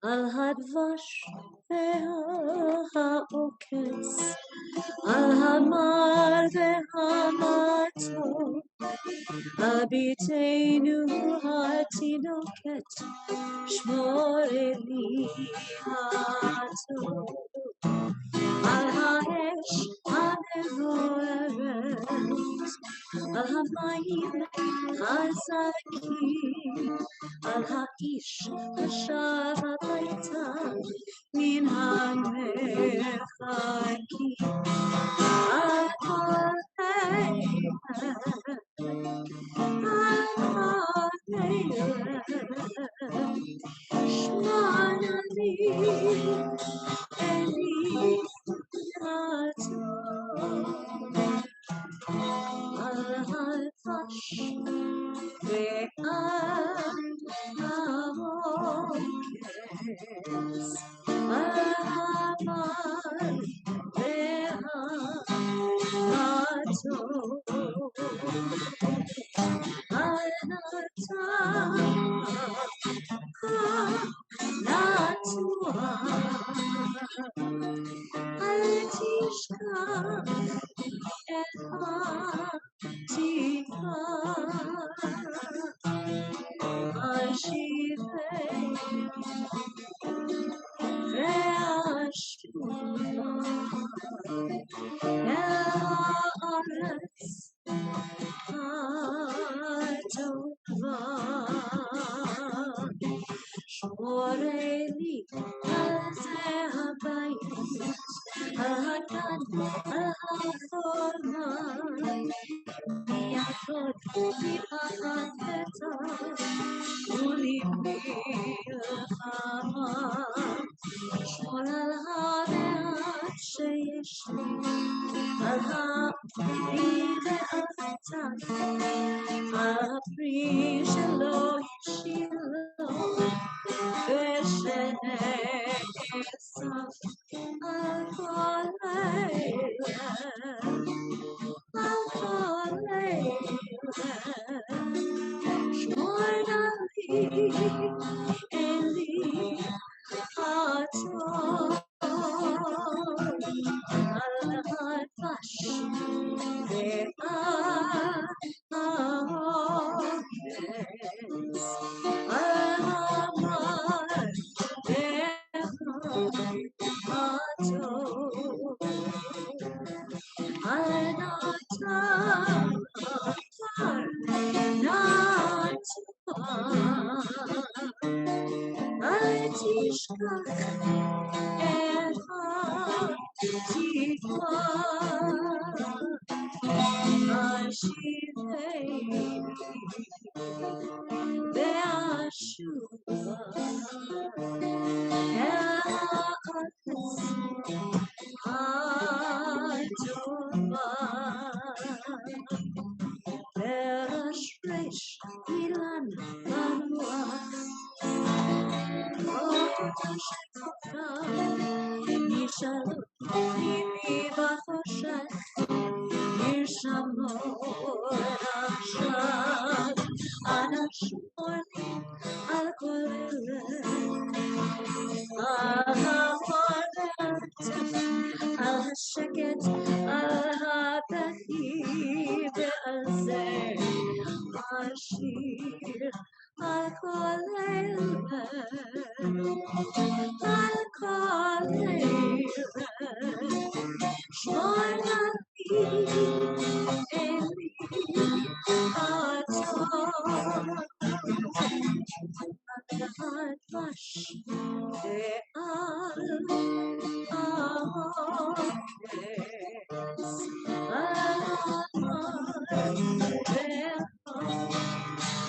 על הדבש ועל העוקץ, על המר והמתוק, על ביתנו התינוקת, שמור לי הטוב. על האש המבוערת, על המים הזכים, על האיש השב הביתה מן המרחקים, על כל אלה, על כל אלה, שמע לי אלי הטוב. על הדבש ועל העוקץ, על המר והמתוק, על נטוע, אל תשכח את התקווה, אשיבנו ואשובה אל הארץ הטובה. שמור לי על זה הבית, על הגן, על החורמה, מיחד מפחד פתח ולמלחמה. שמור על המעט שיש לי, על הפרי ועל הטף, על הפרי שלא השאילו ושנאסף, על כל לילה, על כל לילה, שמור לי אלי הטוב. על הדבש ועל העוקץ, על המר והמתוק, על נטוע, אל תשכח את התקווה, אשיבנו ואשובה אל הארץ הטובה. ורשרש אילן ברוח, אותו שכוחם נשארו ליבי בחושך, נשמור עכשיו. אנא שמור לי על כל אלה, על המולדת, על השקט, על הבכי, ועל זה אשיר. על כל אלה, על כל אלה, שמור לי אלי הטוב. על הדבש ועל העוקץ, על המר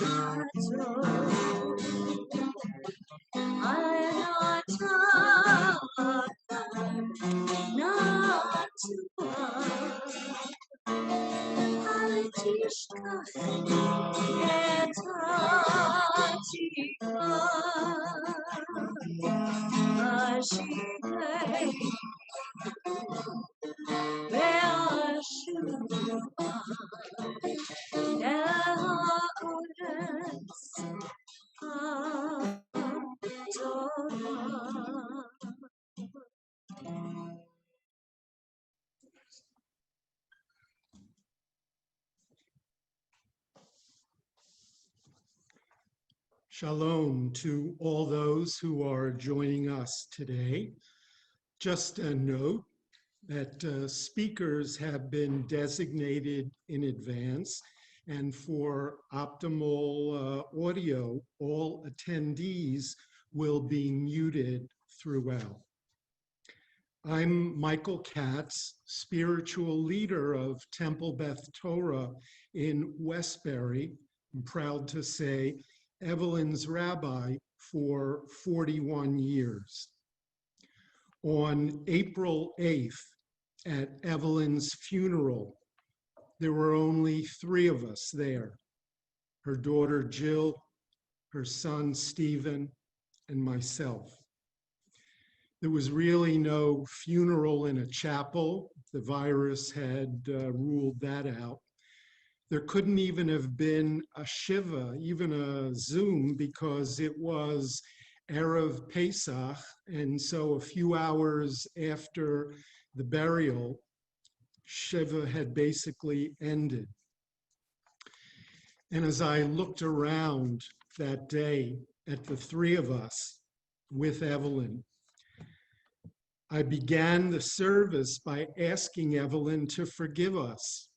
והמתוק, על נטוע, אל תשכח את התקווה, אשיבנו ואשובה אל הארץ Shalom to all those who are joining us today. Just a note that speakers have been designated in advance, and for optimal audio, all attendees will be muted throughout. I'm Michael Katz, spiritual leader of Temple Beth Torah in Westbury. I'm proud to say Evelyn's rabbi for 41 years. On April 8th, at Evelyn's funeral, there were only 3 of us there: her daughter Jill, her son Stephen, and myself. There was really no funeral in a chapel. The virus had ruled that out. There couldn't even have been a Shiva, even a Zoom, because it was Erev Pesach, and so a few hours after the burial, Shiva had basically ended. And as I looked around that day at the 3 of us with Evelyn, I began the service by asking Evelyn to forgive us.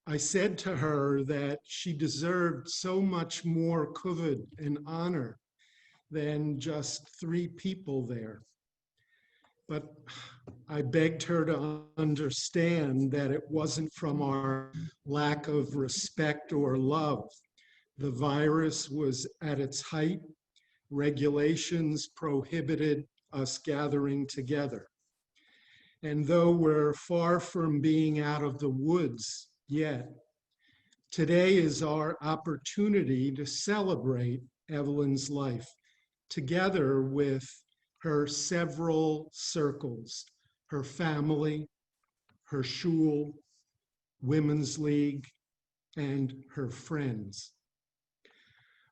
I said to her that she deserved so much more kavod and honor than just 3 people there. But I begged her to understand that it wasn't from our lack of respect or love. The virus was at its height. Regulations prohibited us gathering together. And though we're far from being out of the woods yet, today is our opportunity to celebrate Evelyn's life together with her several circles: her family, her shul, women's league, and her friends.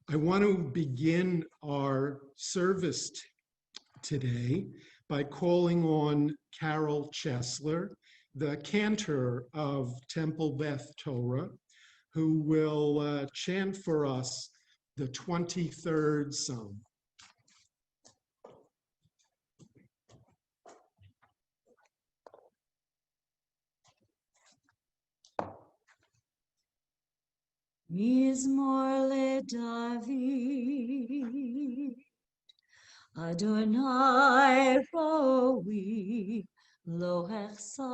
I want to begin our service today by calling on Carol Chesler, the cantor of Temple Beth Torah, who will chant for us the 23rd Psalm. Mizmor LeDavid, Adonai roi lo echsar,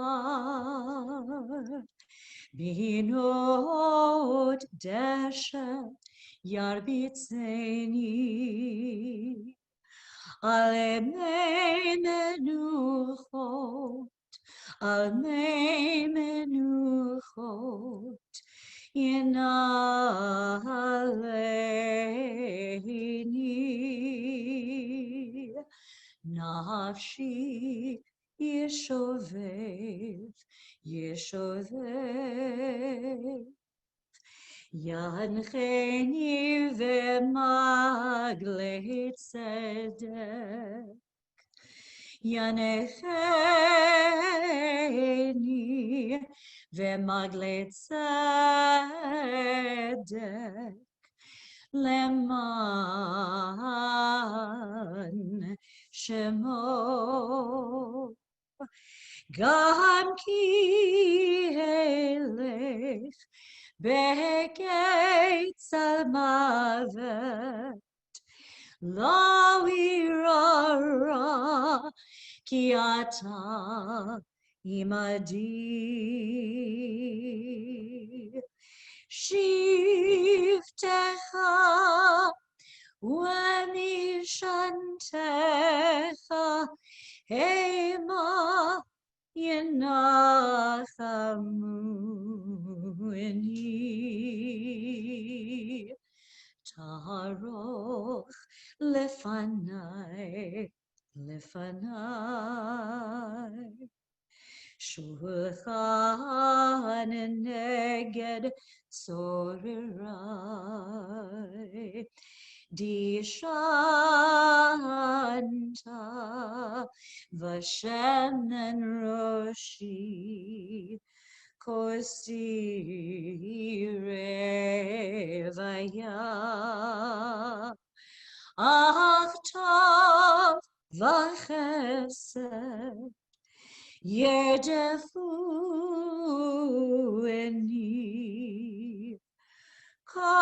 binot deshet yarbitzeni, alemei menuchot, almei menuchot, Yinaleini, nafshi yeshovev, yeshovev, yancheni v'magle tzedek, yanecheni v'magle tzedek, leman shemo, gam ki elech be'ketz al-mavet, lo irara ki ata imadi. Shivtecha u'mishantecha hema yenachamuni. Taroch lefanai, lefanai. Shulchan neged tzorirai, dishanta v'shemen roshi, kosire vaya achtav vachesed yerdefueni kol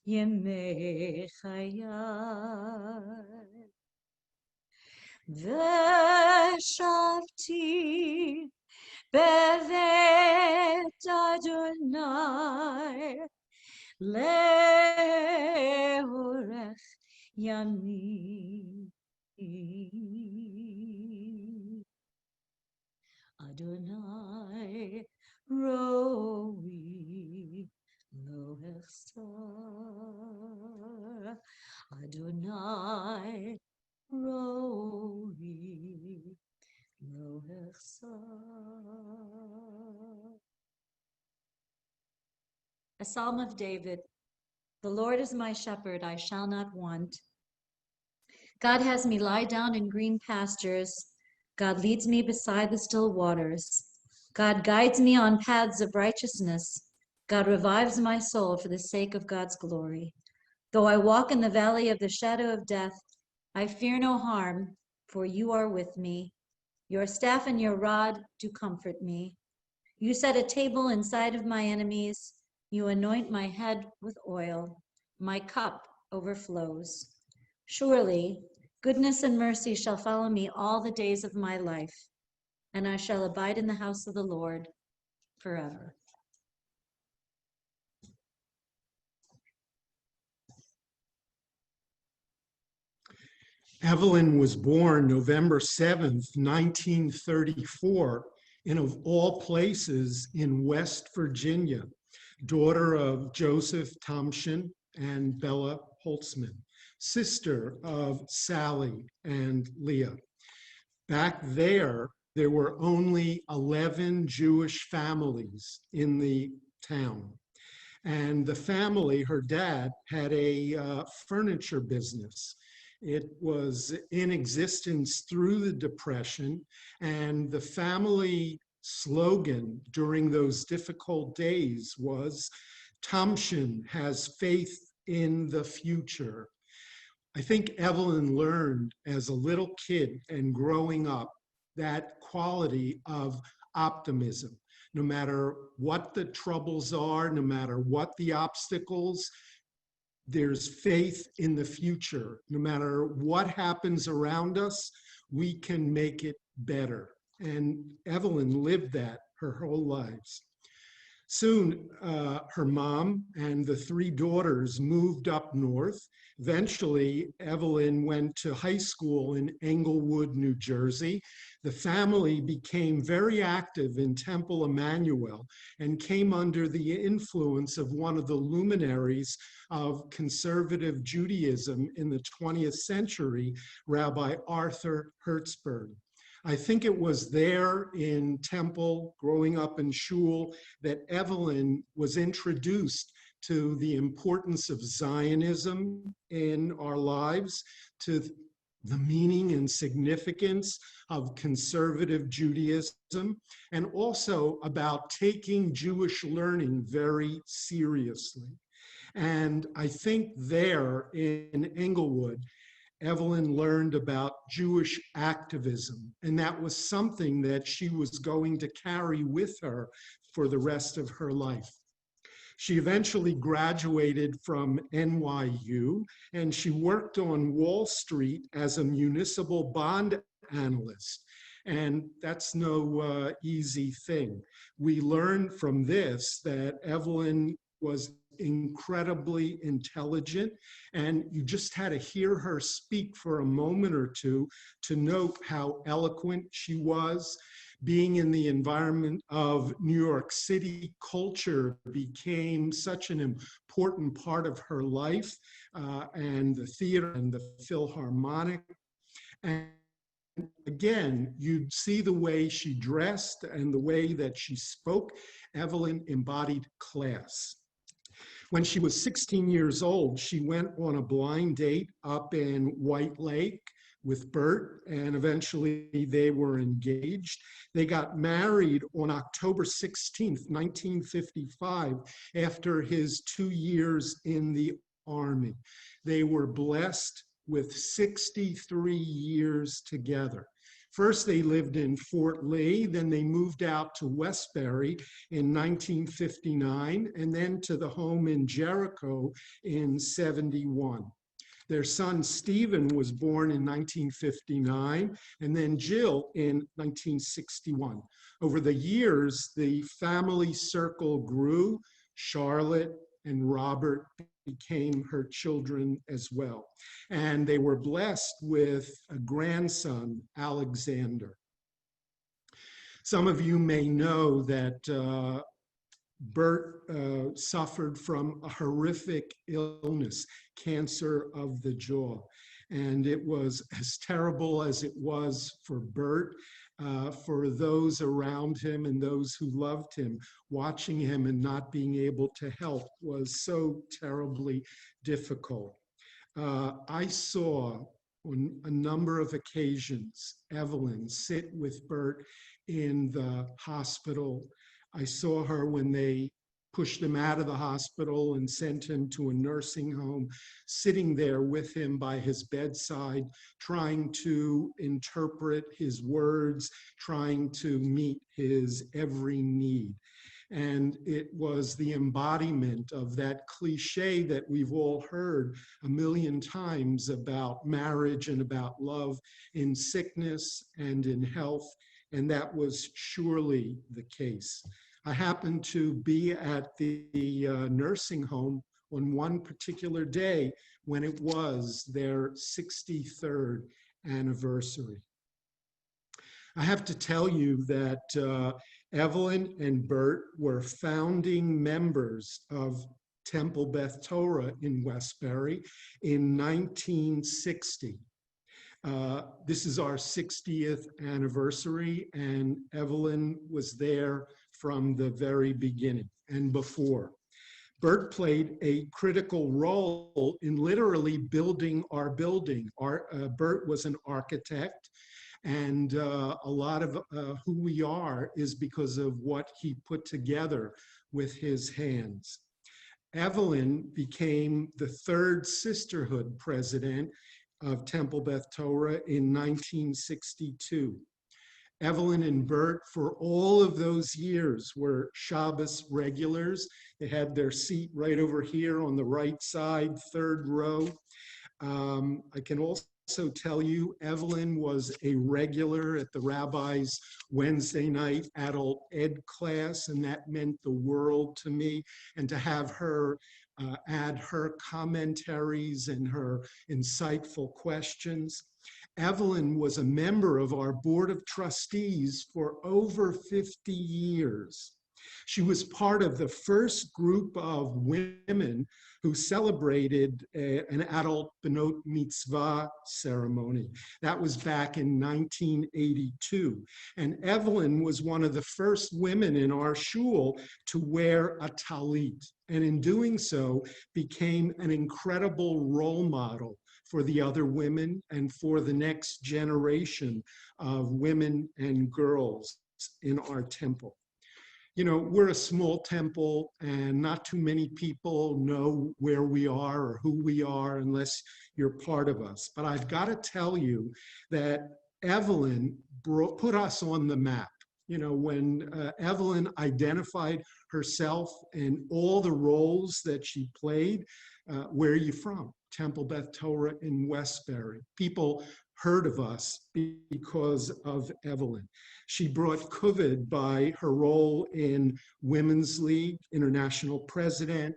yemei chayai veshavti bevet Adonai leorech yamim Adonai roi lo echsar Adonai roi lo echsar. A Psalm of David. The Lord is my shepherd, I shall not want. God has me lie down in green pastures. God leads me beside the still waters. God guides me on paths of righteousness. God revives my soul for the sake of God's glory. Though I walk in the valley of the shadow of death, I fear no harm, for you are with me. Your staff and your rod do comfort me. You set a table inside of my enemies. You anoint my head with oil. My cup overflows. Surely, goodness and mercy shall follow me all the days of my life, and I shall abide in the house of the Lord forever. Evelyn was born November 7th, 1934, in, of all places, in West Virginia, daughter of Joseph Tomshin and Bella Holtzman, sister of Sally and Leah. Back there were only 11 Jewish families in the town. And the family, her dad, had a furniture business. It was in existence through the Depression, and the family slogan during those difficult days was, Tomshin has faith in the future. I think Evelyn learned as a little kid and growing up that quality of optimism. No matter what the troubles are, no matter what the obstacles, there's faith in the future. No matter what happens around us, we can make it better. And Evelyn lived that her whole lives. Soon, her mom and the three daughters moved up north. Eventually, Evelyn went to high school in Englewood, New Jersey. The family became very active in Temple Emmanuel and came under the influence of one of the luminaries of conservative Judaism in the 20th century, Rabbi Arthur Hertzberg. I think it was there in Temple, growing up in shul, that Evelyn was introduced to the importance of Zionism in our lives, to the meaning and significance of conservative Judaism, and also about taking Jewish learning very seriously. And I think there in Englewood, Evelyn learned about Jewish activism, and that was something that she was going to carry with her for the rest of her life. She eventually graduated from NYU, and she worked on Wall Street as a municipal bond analyst. And that's no easy thing. We learned from this that Evelyn was incredibly intelligent, and you just had to hear her speak for a moment or two to note how eloquent she was. Being in the environment of New York City, culture became such an important part of her life, and the theater and the Philharmonic. And again, you'd see the way she dressed and the way that she spoke. Evelyn embodied class. When she was 16 years old, she went on a blind date up in White Lake with Bert, and eventually they were engaged. They got married on October 16th, 1955, after his 2 years in the Army. They were blessed with 63 years together. First, they lived in Fort Lee, then they moved out to Westbury in 1959, and then to the home in Jericho in 71. Their son Stephen was born in 1959, and then Jill in 1961. Over the years, the family circle grew. Charlotte and Robert became her children as well. And they were blessed with a grandson, Alexander. Some of you may know that Bert suffered from a horrific illness, cancer of the jaw. And it was as terrible as it was for Bert, for those around him and those who loved him. Watching him and not being able to help was so terribly difficult. I saw on a number of occasions Evelyn sit with Bert in the hospital. I saw her when they pushed him out of the hospital and sent him to a nursing home, sitting there with him by his bedside, trying to interpret his words, trying to meet his every need. And it was the embodiment of that cliche that we've all heard a million times about marriage and about love in sickness and in health. And that was surely the case. I happened to be at the nursing home on one particular day when it was their 63rd anniversary. I have to tell you that Evelyn and Bert were founding members of Temple Beth Torah in Westbury in 1960. This is our 60th anniversary, and Evelyn was there from the very beginning and before. Bert played a critical role in literally building our building. Bert was an architect, and a lot of who we are is because of what he put together with his hands. Evelyn became the third sisterhood president of Temple Beth Torah in 1962. Evelyn and Bert, for all of those years, were Shabbos regulars. They had their seat right over here on the right side, third row. I can also tell you, Evelyn was a regular at the rabbi's Wednesday night adult ed class, and that meant the world to me. And to have her add her commentaries and her insightful questions. Evelyn was a member of our board of trustees for over 50 years. She was part of the first group of women who celebrated an adult Benot Mitzvah ceremony. That was back in 1982. And Evelyn was one of the first women in our shul to wear a talit. And in doing so, became an incredible role model for the other women and for the next generation of women and girls in our temple. You know, we're a small temple and not too many people know where we are or who we are unless you're part of us. But I've got to tell you that Evelyn put us on the map. You know, when Evelyn identified herself and all the roles that she played, where are you from? Temple Beth Torah in Westbury. People heard of us because of Evelyn. She brought kuvod by her role in Women's League, international president.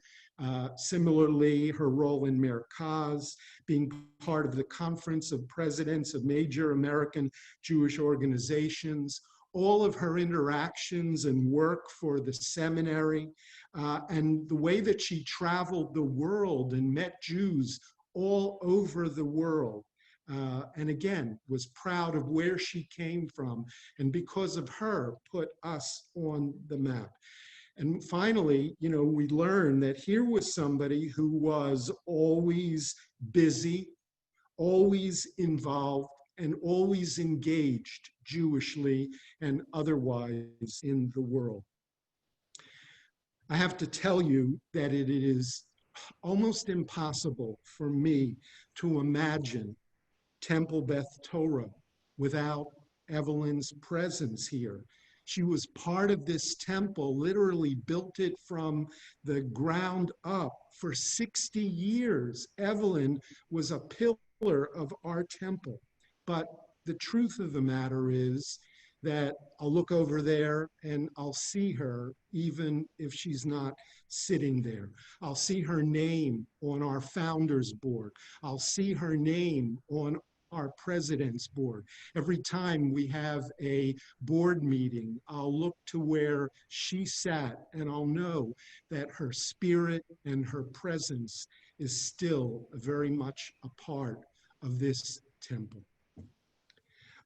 Similarly, her role in Merkaz, being part of the Conference of Presidents of major American Jewish organizations, all of her interactions and work for the seminary, and the way that she traveled the world and met Jews all over the world. And again, was proud of where she came from, and because of her, put us on the map. And finally, you know, we learned that here was somebody who was always busy, always involved, and always engaged Jewishly and otherwise in the world. I have to tell you that it is almost impossible for me to imagine Temple Beth Torah without Evelyn's presence here. She was part of this temple, literally built it from the ground up for 60 years. Evelyn was a pillar of our temple. But the truth of the matter is that I'll look over there and I'll see her even if she's not sitting there. I'll see her name on our founders board. I'll see her name on our president's board. Every time we have a board meeting, I'll look to where she sat and I'll know that her spirit and her presence is still very much a part of this temple.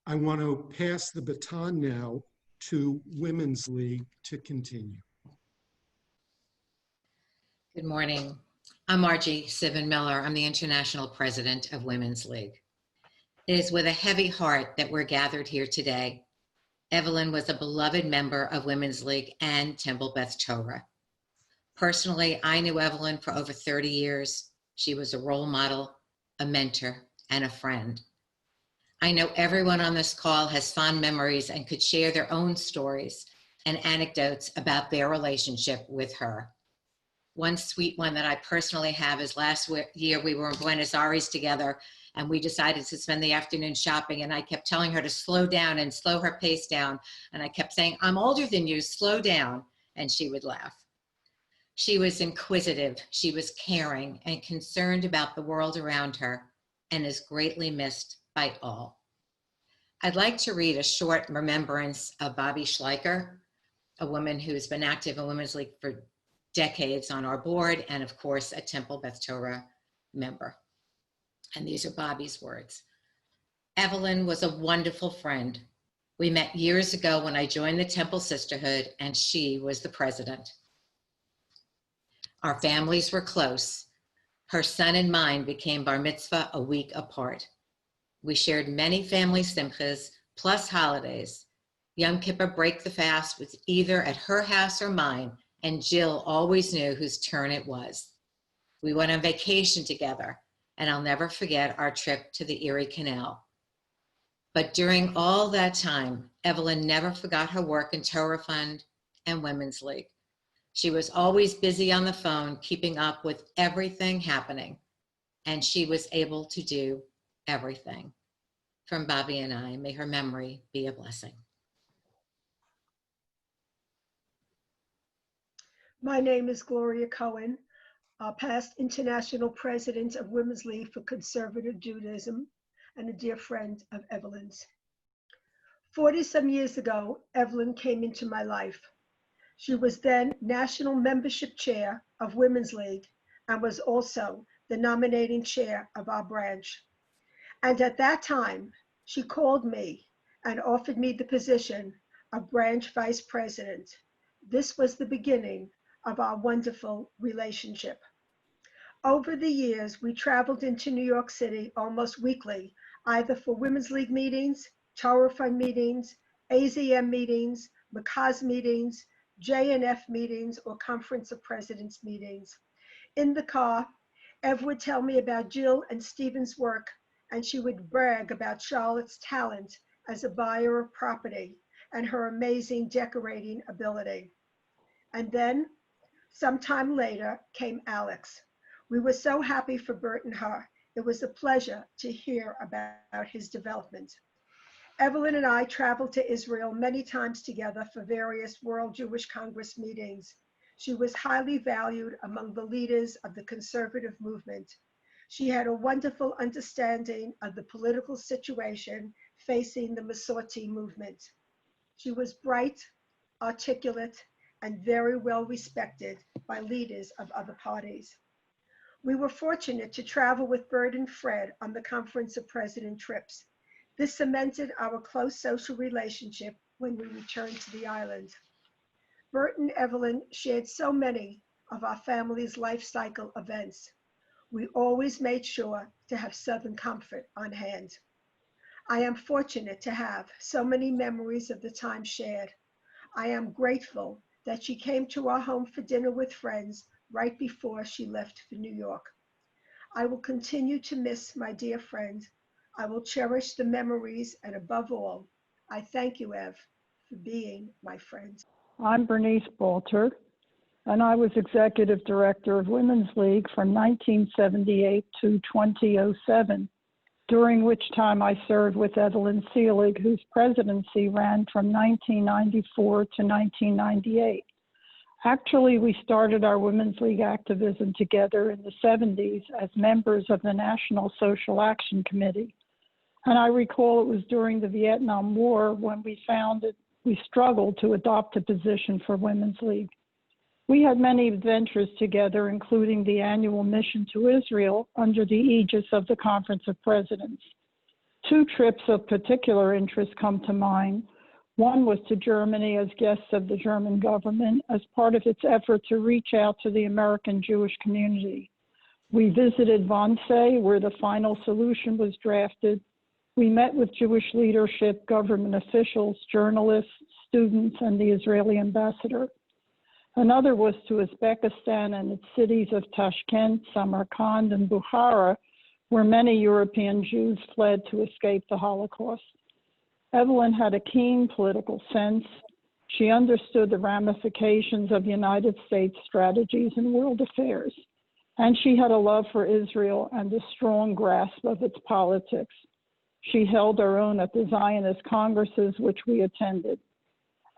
I want to pass the baton now to Women's League to continue. Good morning. I'm Margie Sivan Miller. I'm the International President of Women's League. It is with a heavy heart that we're gathered here today. Evelyn was a beloved member of Women's League and Temple Beth Torah. Personally, I knew Evelyn for over 30 years. She was a role model, a mentor, and a friend. I know everyone on this call has fond memories and could share their own stories and anecdotes about their relationship with her. One sweet one that I personally have is last year we were in Buenos Aires together and we decided to spend the afternoon shopping, and I kept telling her to slow down and slow her pace down. And I kept saying, I'm older than you, slow down. And she would laugh. She was inquisitive, she was caring and concerned about the world around her, and is greatly missed by all. I'd like to read a short remembrance of Bobby Schleicher, a woman who's been active in Women's League for decades on our board, and of course, a Temple Beth Torah member. And these are Bobby's words. Evelyn was a wonderful friend. We met years ago when I joined the Temple Sisterhood, and she was the president. Our families were close. Her son and mine became bar mitzvah a week apart. We shared many family simchas, plus holidays. Yom Kippur break the fast was either at her house or mine, and Jill always knew whose turn it was. We went on vacation together, and I'll never forget our trip to the Erie Canal. But during all that time, Evelyn never forgot her work in Torah Fund and Women's League. She was always busy on the phone, keeping up with everything happening, and she was able to do everything. From Bobby and I, may her memory be a blessing. My name is Gloria Cohen, past International President of Women's League for Conservative Judaism and a dear friend of Evelyn's. 40-some years ago, Evelyn came into my life. She was then National Membership Chair of Women's League and was also the nominating chair of our branch. And at that time, she called me and offered me the position of branch vice president. This was the beginning of our wonderful relationship. Over the years, we traveled into New York City almost weekly, either for Women's League meetings, Torah Fund meetings, AZM meetings, Makaz meetings, JNF meetings, or Conference of Presidents meetings. In the car, Ev would tell me about Jill and Stephen's work, and she would brag about Charlotte's talent as a buyer of property and her amazing decorating ability. And then, sometime later, came Alex. We were so happy for Bert and her. It was a pleasure to hear about his development. Evelyn and I traveled to Israel many times together for various World Jewish Congress meetings. She was highly valued among the leaders of the conservative movement. She had a wonderful understanding of the political situation facing the Masorti movement. She was bright, articulate, and very well respected by leaders of other parties. We were fortunate to travel with Bert and Fred on the Conference of President trips. This cemented our close social relationship when we returned to the island. Bert and Evelyn shared so many of our family's life cycle events. We always made sure to have Southern Comfort on hand. I am fortunate to have so many memories of the time shared. I am grateful that she came to our home for dinner with friends right before she left for New York. I will continue to miss my dear friend. I will cherish the memories, and above all, I thank you, Ev, for being my friend. I'm Bernice Balter, and I was Executive Director of Women's League from 1978 to 2007, during which time I served with Evelyn Seelig, whose presidency ran from 1994 to 1998. Actually, we started our Women's League activism together in the 70s as members of the National Social Action Committee. And I recall it was during the Vietnam War when we found that we struggled to adopt a position for Women's League. We had many adventures together, including the annual mission to Israel under the aegis of the Conference of Presidents. Two trips of particular interest come to mind. One was to Germany as guests of the German government as part of its effort to reach out to the American Jewish community. We visited Wannsee, where the final solution was drafted. We met with Jewish leadership, government officials, journalists, students, and the Israeli ambassador. Another was to Uzbekistan and its cities of Tashkent, Samarkand, and Bukhara, where many European Jews fled to escape the Holocaust. Evelyn had a keen political sense. She understood the ramifications of United States strategies in world affairs, and she had a love for Israel and a strong grasp of its politics. She held her own at the Zionist congresses, which we attended.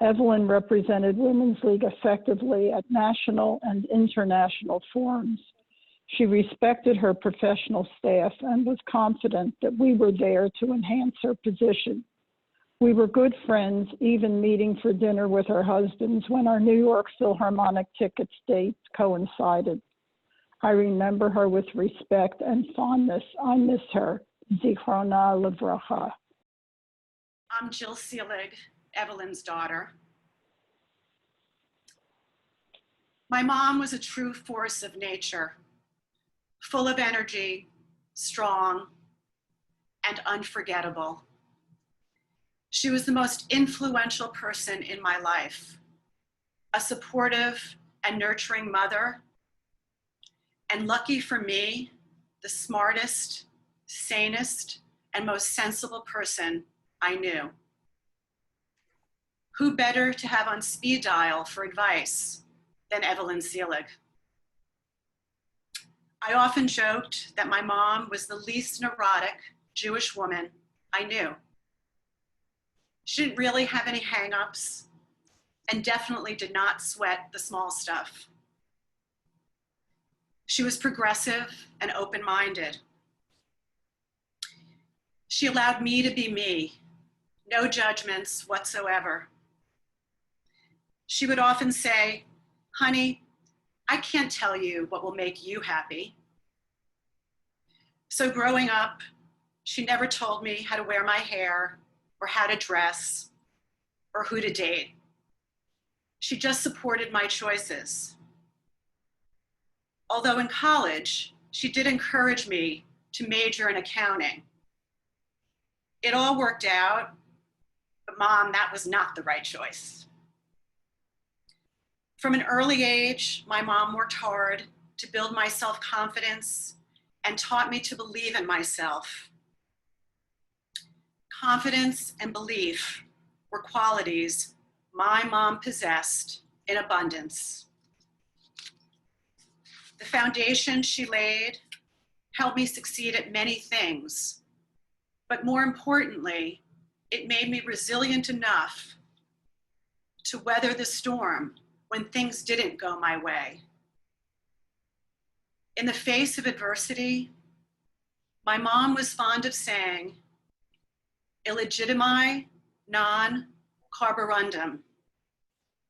Evelyn represented Women's League effectively at national and international forums. She respected her professional staff and was confident that we were there to enhance her position. We were good friends, even meeting for dinner with her husbands when our New York Philharmonic tickets dates coincided. I remember her with respect and fondness. I miss her. Zichrona Livracha. I'm Jill Seelig, Evelyn's daughter. My mom was a true force of nature, full of energy, strong, and unforgettable. She was the most influential person in my life, a supportive and nurturing mother, and lucky for me, the smartest, sanest, and most sensible person I knew. Who better to have on speed dial for advice than Evelyn Seelig? I often joked that my mom was the least neurotic Jewish woman I knew. She didn't really have any hang-ups and definitely did not sweat the small stuff. She was progressive and open-minded. She allowed me to be me, no judgments whatsoever. She would often say, "Honey, I can't tell you what will make you happy." So growing up, she never told me how to wear my hair or how to dress or who to date. She just supported my choices. Although in college, she did encourage me to major in accounting. It all worked out, but Mom, that was not the right choice. From an early age, my mom worked hard to build my self-confidence and taught me to believe in myself. Confidence and belief were qualities my mom possessed in abundance. The foundation she laid helped me succeed at many things, but more importantly, it made me resilient enough to weather the storm when things didn't go my way. In the face of adversity, my mom was fond of saying, "Illegitimi non carborundum."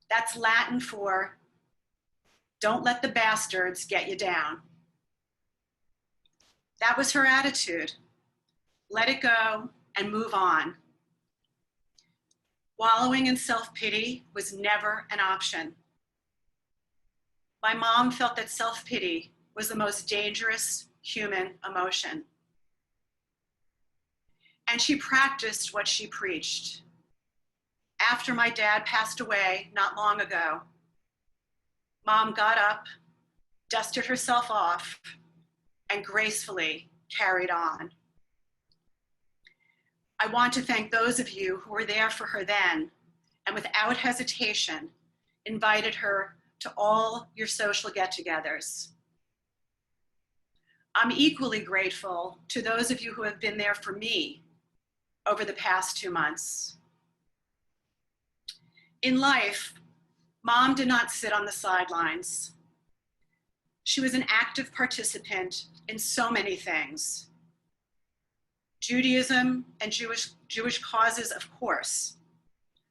That's Latin for, "Don't let the bastards get you down." That was her attitude. Let it go and move on. Wallowing in self-pity was never an option. My mom felt that self-pity was the most dangerous human emotion. and she practiced what she preached. After my dad passed away not long ago, Mom got up, dusted herself off, and gracefully carried on. I want to thank those of you who were there for her then and without hesitation invited her to all your social get-togethers. I'm equally grateful to those of you who have been there for me over the past 2 months. In life, Mom did not sit on the sidelines. She was an active participant in so many things. Judaism and Jewish causes, of course,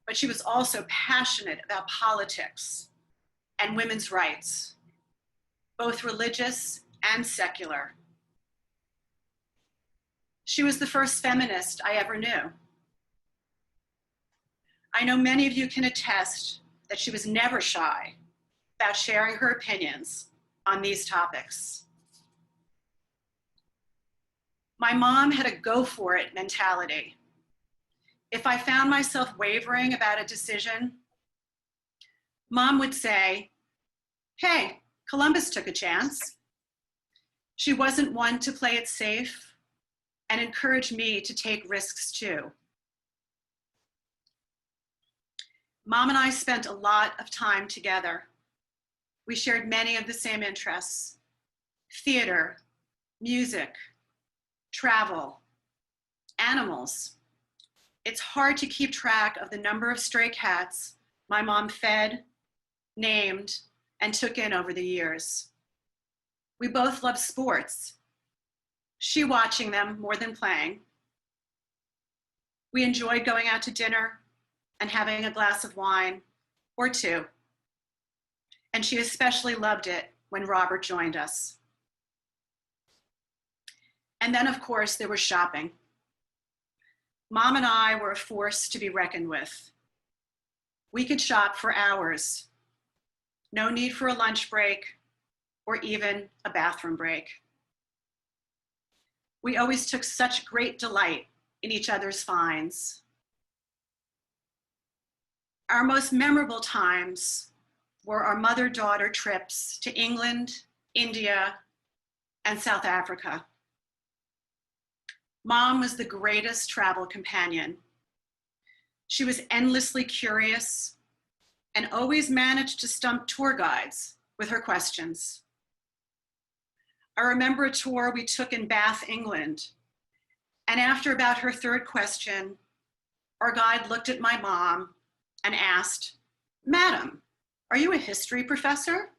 but she was also passionate about politics and women's rights, both religious and secular. She was the first feminist I ever knew. I know many of you can attest that she was never shy about sharing her opinions on these topics. My mom had a go for it mentality. If I found myself wavering about a decision, Mom would say, "Hey, Columbus took a chance." She wasn't one to play it safe and encouraged me to take risks too. Mom and I spent a lot of time together. We shared many of the same interests: theater, music, travel, animals. It's hard to keep track of the number of stray cats my mom fed, named, and took in over the years. We both loved sports, she watching them more than playing. We enjoyed going out to dinner and having a glass of wine or two. And she especially loved it when Robert joined us. And then, of course, there was shopping. Mom and I were a force to be reckoned with. We could shop for hours. No need for a lunch break or even a bathroom break. We always took such great delight in each other's finds. Our most memorable times were our mother-daughter trips to England, India, and South Africa. Mom was the greatest travel companion. She was endlessly curious and always managed to stump tour guides with her questions. I remember a tour we took in Bath, England, and after about her third question, our guide looked at my mom and asked, "Madam, are you a history professor?"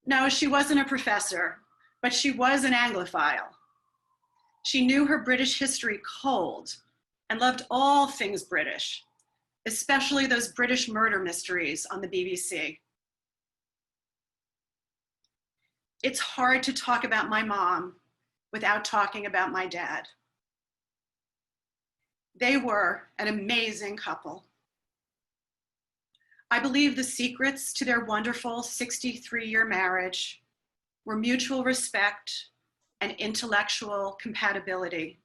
No, she wasn't a professor, but she was an Anglophile. She knew her British history cold and loved all things British, especially those British murder mysteries on the BBC. It's hard to talk about my mom without talking about my dad. They were an amazing couple. I believe the secrets to their wonderful 63-year marriage were mutual respect and intellectual compatibility.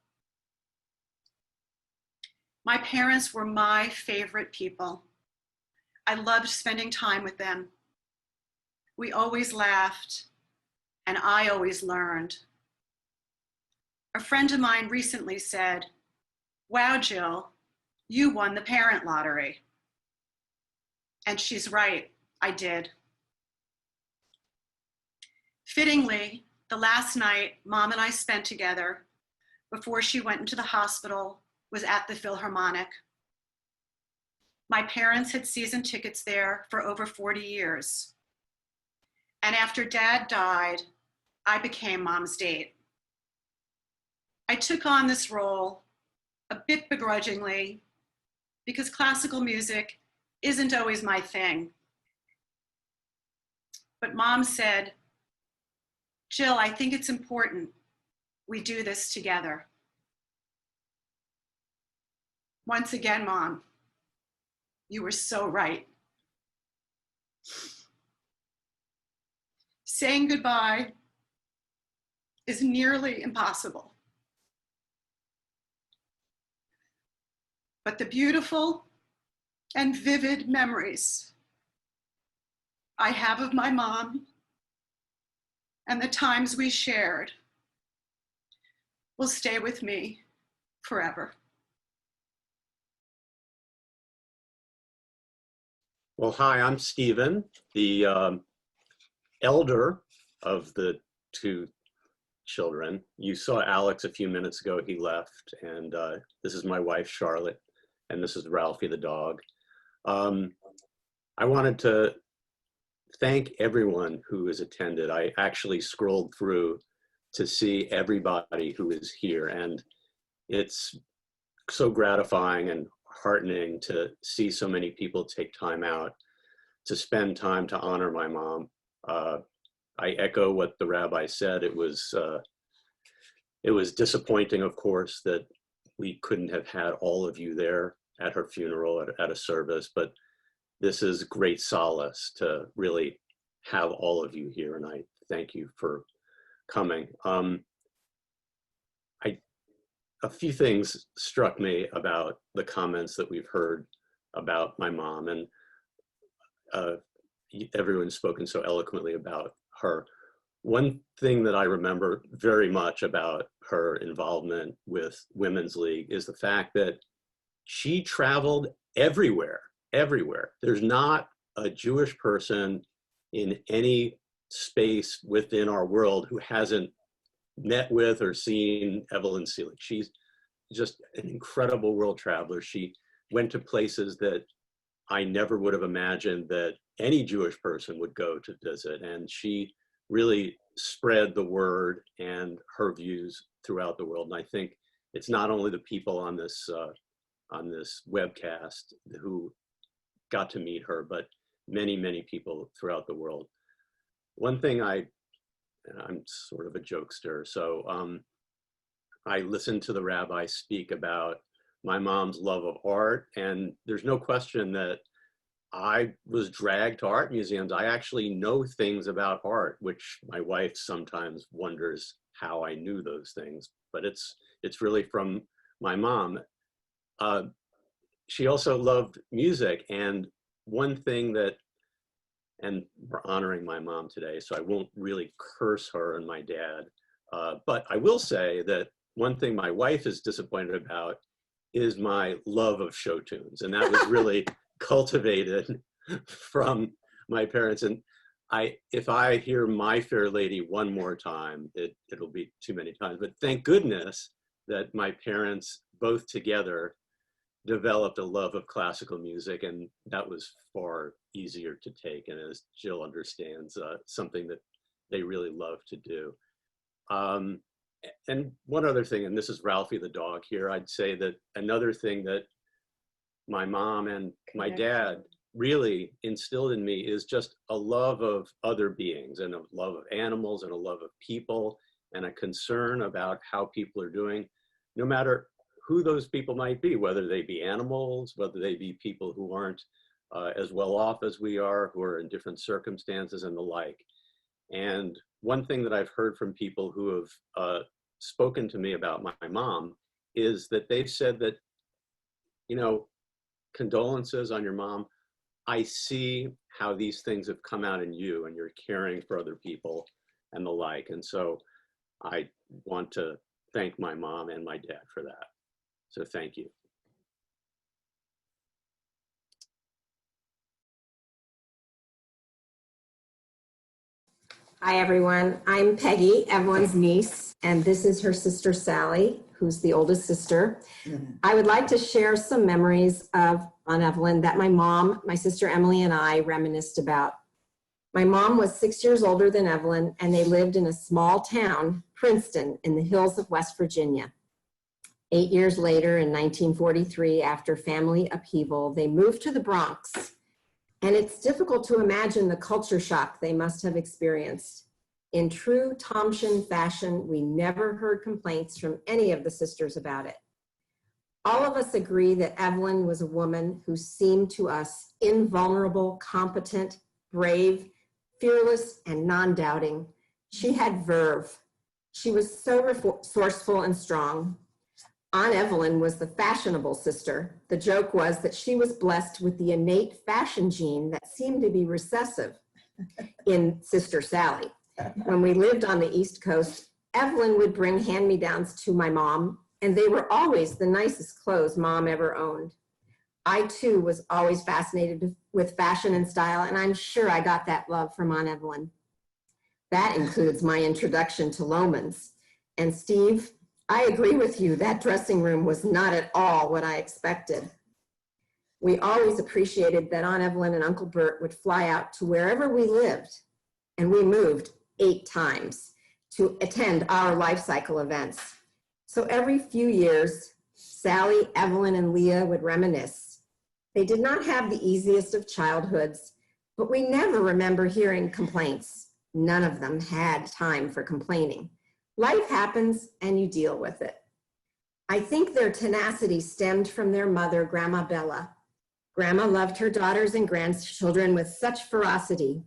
My parents were my favorite people. I loved spending time with them. We always laughed, and I always learned. A friend of mine recently said, "Wow, Jill, you won the parent lottery." And she's right, I did. Fittingly, the last night Mom and I spent together before she went into the hospital was at the Philharmonic. My parents had season tickets there for over 40 years. And after Dad died, I became Mom's date. I took on this role a bit begrudgingly because classical music isn't always my thing. But Mom said, "Jill, I think it's important we do this together." Once again, Mom, you were so right. Saying goodbye is nearly impossible. but the beautiful and vivid memories I have of my mom and the times we shared will stay with me forever. Well, hi, I'm Stephen, the elder of the two children. You saw Alex a few minutes ago, he left, and this is my wife, Charlotte, and this is Ralphie the dog. I wanted to thank everyone who has attended. I actually scrolled through to see everybody who is here, and it's so gratifying and heartening to see so many people take time out to spend time to honor my mom. I echo what the rabbi said. It was disappointing, of course, that we couldn't have had all of you there at her funeral, at a service, but this is great solace to really have all of you here, and I thank you for coming. A few things struck me about the comments that we've heard about my mom, and everyone's spoken so eloquently about her. One thing that I remember very much about her involvement with Women's League is the fact that she traveled everywhere. There's not a Jewish person in any space within our world who hasn't met with or seen Evelyn Seelig. She's just an incredible world traveler. She went to places that I never would have imagined that any Jewish person would go to visit. And she really spread the word and her views throughout the world. And I think it's not only the people on this webcast who got to meet her, but many, many people throughout the world. One thing I'm sort of a jokester, so I listened to the rabbi speak about my mom's love of art, and there's no question that I was dragged to art museums. I actually know things about art, which my wife sometimes wonders how I knew those things, but it's really from my mom. She also loved music, and one thing that, and we're honoring my mom today, so I won't really curse her and my dad, but I will say that one thing my wife is disappointed about is my love of show tunes, and that was really cultivated from my parents. And if I hear My Fair Lady one more time, it'll be too many times, but thank goodness that my parents both together developed a love of classical music, and that was far easier to take, and as Jill understands, something that they really love to do. And one other thing, and this is Ralphie the dog here, I'd say that another thing that my mom and my dad really instilled in me is just a love of other beings, and a love of animals, and a love of people, and a concern about how people are doing, no matter who those people might be, whether they be animals, whether they be people who aren't as well off as we are, who are in different circumstances and the like. And one thing that I've heard from people who have spoken to me about my mom is that they've said that, you know, condolences on your mom. I see how these things have come out in you, and you're caring for other people and the like. And so I want to thank my mom and my dad for that. So thank you. Hi, everyone. I'm Peggy, Evelyn's niece, and this is her sister, Sally, who's the oldest sister. I would like to share some memories on Evelyn that my mom, my sister Emily, and I reminisced about. My mom was 6 years older than Evelyn, and they lived in a small town, Princeton, in the hills of West Virginia. 8 years later, in 1943, after family upheaval, they moved to the Bronx. And it's difficult to imagine the culture shock they must have experienced. In true Thomson fashion, we never heard complaints from any of the sisters about it. All of us agree that Evelyn was a woman who seemed to us invulnerable, competent, brave, fearless, and non-doubting. She had verve. She was so resourceful and strong. Aunt Evelyn was the fashionable sister. The joke was that she was blessed with the innate fashion gene that seemed to be recessive in Sister Sally. When we lived on the East Coast, Evelyn would bring hand-me-downs to my mom, and they were always the nicest clothes Mom ever owned. I too was always fascinated with fashion and style, and I'm sure I got that love from Aunt Evelyn. That includes my introduction to Lohmann's. And Steve, I agree with you, that dressing room was not at all what I expected. We always appreciated that Aunt Evelyn and Uncle Bert would fly out to wherever we lived, and we moved 8 times to attend our life cycle events. So every few years, Sally, Evelyn, and Leah would reminisce. They did not have the easiest of childhoods, but we never remember hearing complaints. None of them had time for complaining. Life happens and you deal with it. I think their tenacity stemmed from their mother, Grandma Bella. Grandma loved her daughters and grandchildren with such ferocity,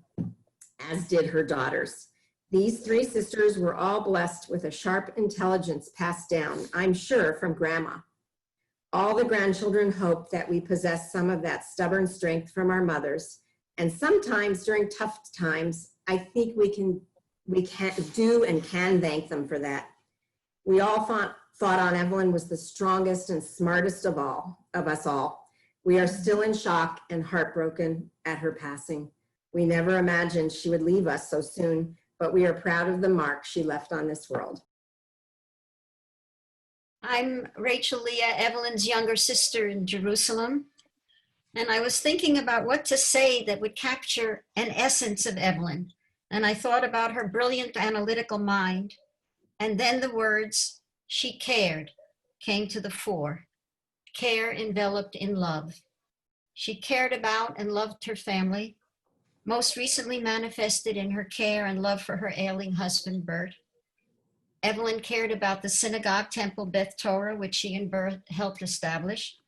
as did her daughters. These 3 sisters were all blessed with a sharp intelligence passed down, I'm sure, from Grandma. All the grandchildren hope that we possess some of that stubborn strength from our mothers, and sometimes during tough times, I think we can do and can thank them for that. We all thought Aunt Evelyn was the strongest and smartest of us all. We are still in shock and heartbroken at her passing. We never imagined she would leave us so soon, but we are proud of the mark she left on this world. I'm Rachel Leah, Evelyn's younger sister in Jerusalem, and I was thinking about what to say that would capture an essence of Evelyn, and I thought about her brilliant analytical mind, and then the words, "she cared," came to the fore. Care enveloped in love. She cared about and loved her family, most recently manifested in her care and love for her ailing husband, Bert. Evelyn cared about the synagogue temple Beth Torah, which she and Bert helped establish,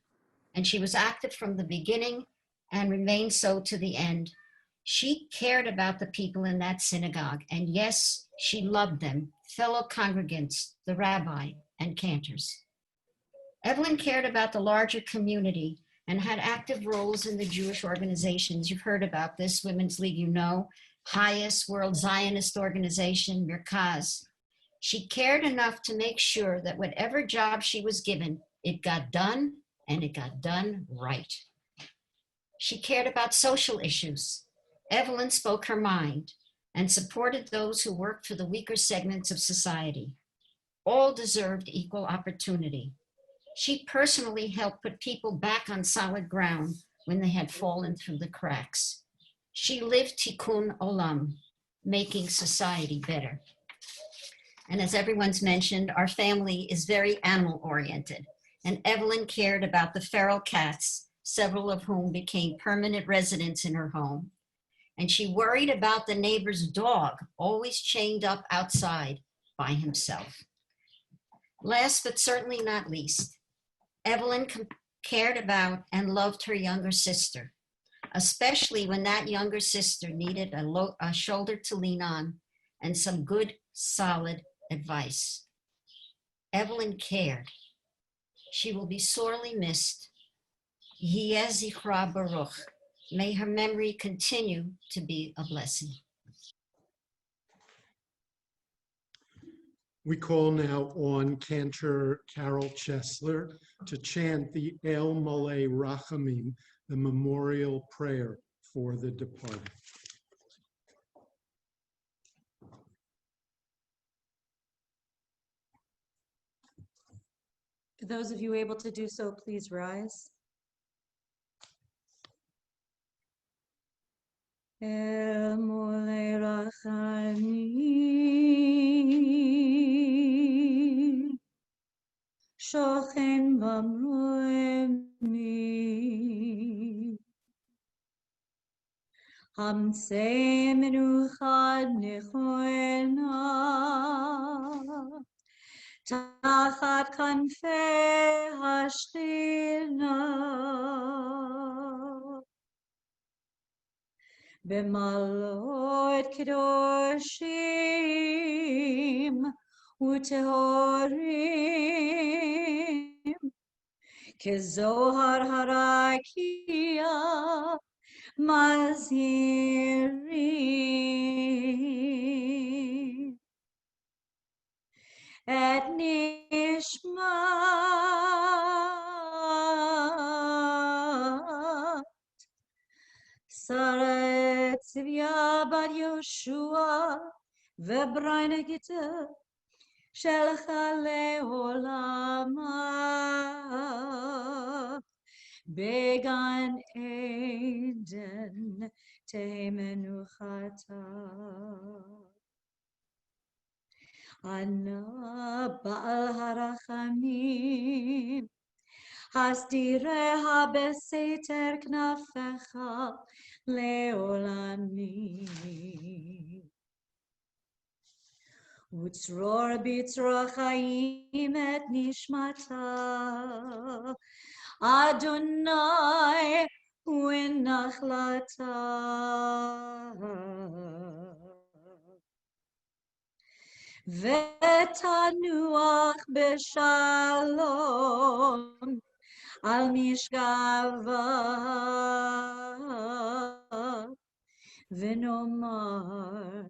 and she was active from the beginning and remained so to the end. She cared about the people in that synagogue, and yes, she loved them, fellow congregants, the rabbi, and cantors. Evelyn cared about the larger community and had active roles in the Jewish organizations. You've heard about this, Women's League, you know, HIAS, World Zionist Organization, Merkaz. She cared enough to make sure that whatever job she was given, it got done, and it got done right. She cared about social issues. Evelyn spoke her mind and supported those who worked for the weaker segments of society. All deserved equal opportunity. She personally helped put people back on solid ground when they had fallen through the cracks. She lived tikkun olam, making society better. And as everyone's mentioned, our family is very animal-oriented, and Evelyn cared about the feral cats, several of whom became permanent residents in her home. And she worried about the neighbor's dog, always chained up outside by himself. Last but certainly not least, Evelyn cared about and loved her younger sister, especially when that younger sister needed a shoulder to lean on and some good, solid advice. Evelyn cared. She will be sorely missed. Yeh zichra baruch. May her memory continue to be a blessing. We call now on Cantor Carol Chesler to chant the El Malei Rachamim, the memorial prayer for the departed. For those of you able to do so, please rise. El Malei Rachamim, Shochen Bamroemi, Hamsei Menuchad Nechoena, Tachat Kanfei Hashchina, B'malot Kedoshim Utehorim, כזוהר הרקיע מזהירים את נשמת שרה צביה בת יהושע ובריינה גיטה שלחה לעולמה בגן עדן תהא מנוחתה. ענה בעל הרחמים הסתיריה בסתר כנפיך לעולמים. וצרור בצרור חיים את נשמתה, אדוני הוא נחלתה. ותנוח בשלום על משכבה, ונאמר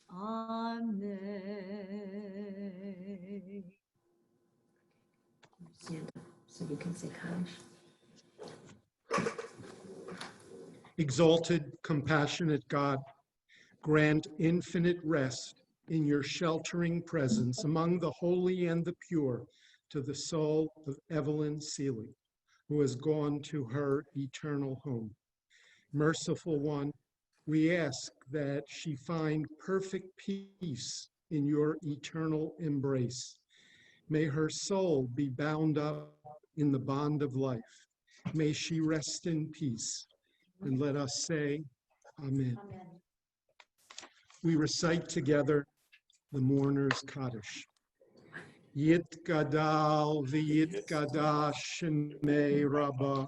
Amen. Stand up so you can say Kaddish. Exalted, compassionate God, grant infinite rest in your sheltering presence among the holy and the pure to the soul of Evelyn Seelig, who has gone to her eternal home. Merciful One, we ask that she find perfect peace in your eternal embrace. May her soul be bound up in the bond of life. May she rest in peace. And let us say, Amen. Amen. We recite together the mourner's Kaddish. Yit gadal v'yit gadash shemei rabbah,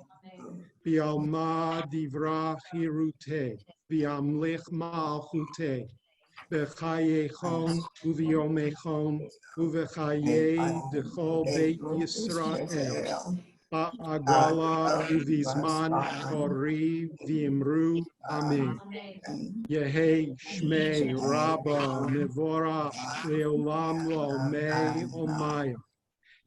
v'alma divrach hiruteh, v'amlich malchuteh, v'chayechon u'v'yomechon, u'v'chayei d'chol beit Yisrael, ba'agala u'v'zman tori v'imru, Amen. Yehi Shmei Rabba Mevorach Leolam Lomei Omaya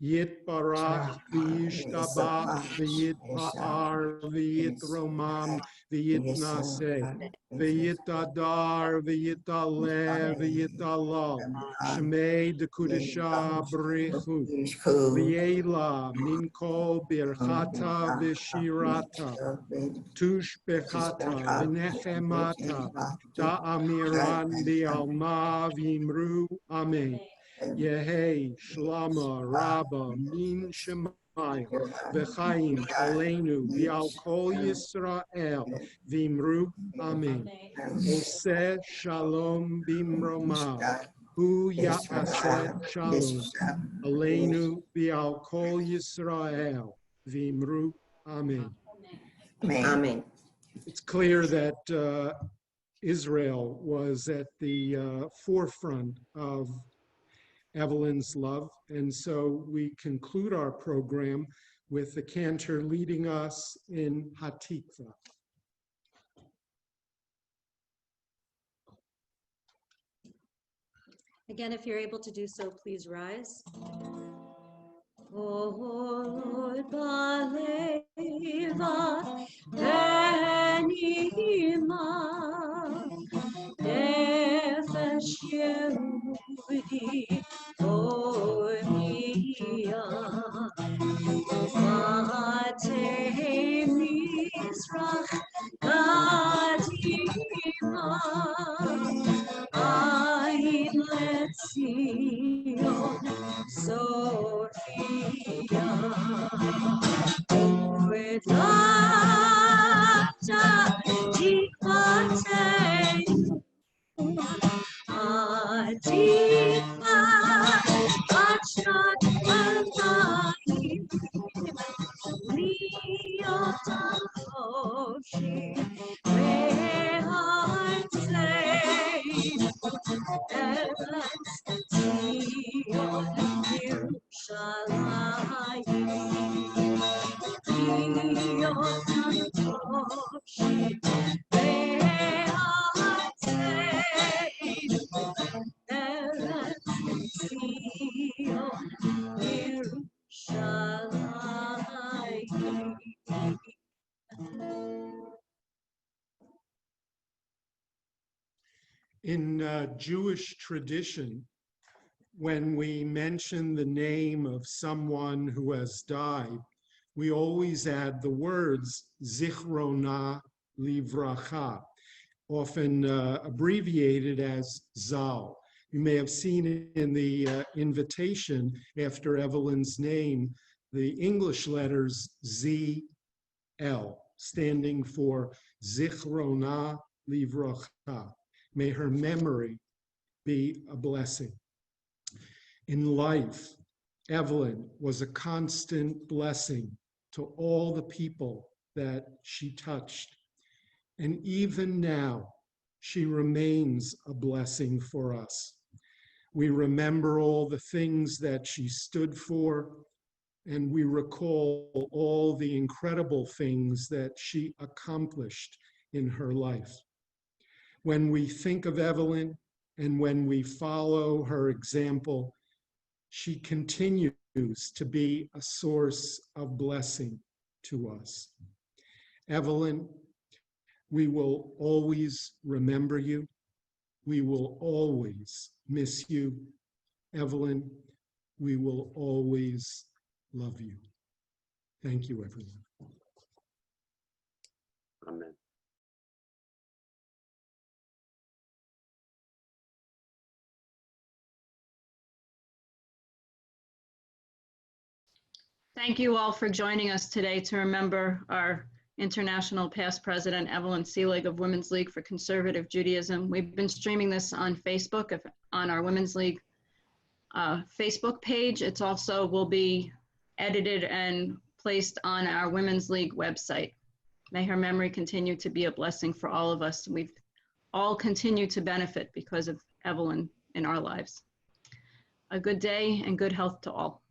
Yit Barach V'yishtabach V'yit Pa'ar V'yit Romam V'yit Naseh V'yit Adar V'yit Aleh V'yit Allah Shmei Dekudesha Brichu V'yela Minko Birchata V'shirata Tush Bechata V'nechemata Da'amiran Bi'alma V'imru Amen. Yehi Shlama Rabba Min Shemaya V'chaim Aleinu V'al Kol Yisrael V'imru Amen. Oseh Shalom B'imromav Hu Ya'aseh Shalom Aleinu V'al Kol Yisrael V'imru Amen. Amen. It's clear that Israel was at the forefront of Evelyn's love, and so we conclude our program with the cantor leading us in Hatikva. Again, if you're able to do so, please rise. O Lord, Baleva, Benima, Nefesh Yehudi, Omia, Vatei Mizrach, Kadima, Ayin Letzion, Sophia, Oedata, Tikvatei, Adikva, Achat Vatayim, Liota Hoshi, Ve'atzei, Eretz Zion, Yerushalayim. In Jewish tradition, when we mention the name of someone who has died, we always add the words Zichrona Livracha, often abbreviated as Zal. You may have seen it in the invitation after Evelyn's name, the English letters ZL, standing for Zichrona Livracha. May her memory be a blessing. In life, Evelyn was a constant blessing to all the people that she touched. And even now, she remains a blessing for us. We remember all the things that she stood for, and we recall all the incredible things that she accomplished in her life. When we think of Evelyn and when we follow her example, she continues to be a source of blessing to us. Evelyn, we will always remember you. We will always miss you. Evelyn, we will always love you. Thank you, everyone. Amen. Thank you all for joining us today to remember our international past president, Evelyn Seelig of Women's League for Conservative Judaism. We've been streaming this on Facebook, on our Women's League Facebook page. It's also will be edited and placed on our Women's League website. May her memory continue to be a blessing for all of us. We've all continued to benefit because of Evelyn in our lives. A good day and good health to all.